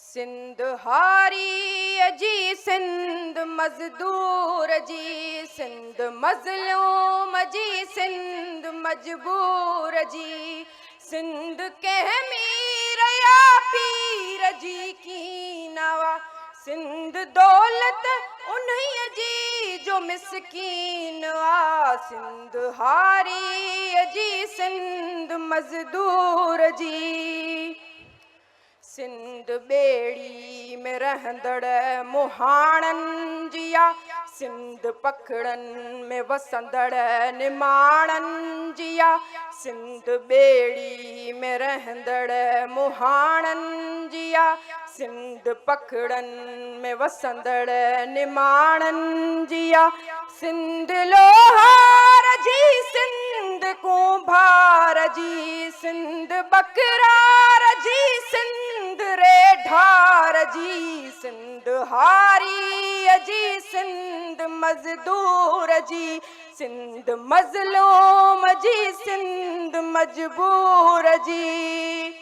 सिंध हारी जी सिंध मजदूर जी, सिंध मजलूम जी, सिंध मजबूर जी, सिंध कंहिं मीर या पीर जी की नवा, सिंध दौलत उन्हीं जी जो मिसकीन आ। सिंध हारी जी सिंध मजदूर जी, सिंध बेड़ी में रहंदड़ मुहाणन जिया, सिंध पखड़न में वसंदड़ निमाणन जिया, सिंध बेड़ी में रहंदड़ मुहाणन जिया, सिंध पखड़न में वसंदड़ निमाणन जिया, सिंध लोहार जी सिंध कुंभार जी, सिंध बकरार जी सिंध रेढार जी, सिंध हारी जी सिंध मजदूर जी, सिंध मजलूम जी, सिंध मजबूर जी,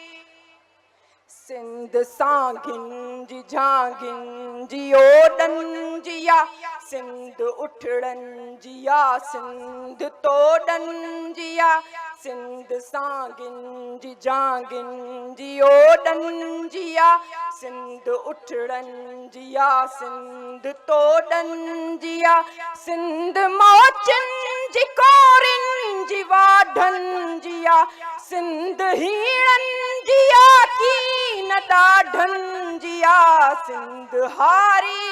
सिंध सांगिन जी झांगिन जी ओडन जिया, सिंध उठड़न जिया, सिंध तोड़न जिया, सिंध सांगिन जी झांगिन जी ओडन जिया, सिंध उठड़न जिया, सिंध तोड़न जिया, सिंध मोचन जी कोरिन जी वाढन जिया, सिंध हीणन जिया की न डाढन जिया, सिंध हारी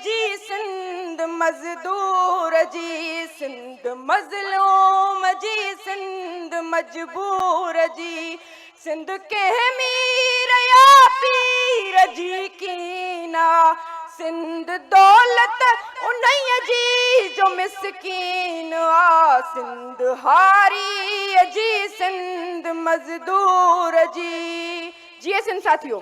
जी सिंध मजदूर जी, सिंध मजलूम जी, सिंध मजबूर जी, सिंध कंहिं मीर या पीर जी की ना, सिंध दौलत उन्हीं जी जो मिसकीन आ। सिंध हारी जी सिंध मजदूर जी। जिए सिंध साथियों।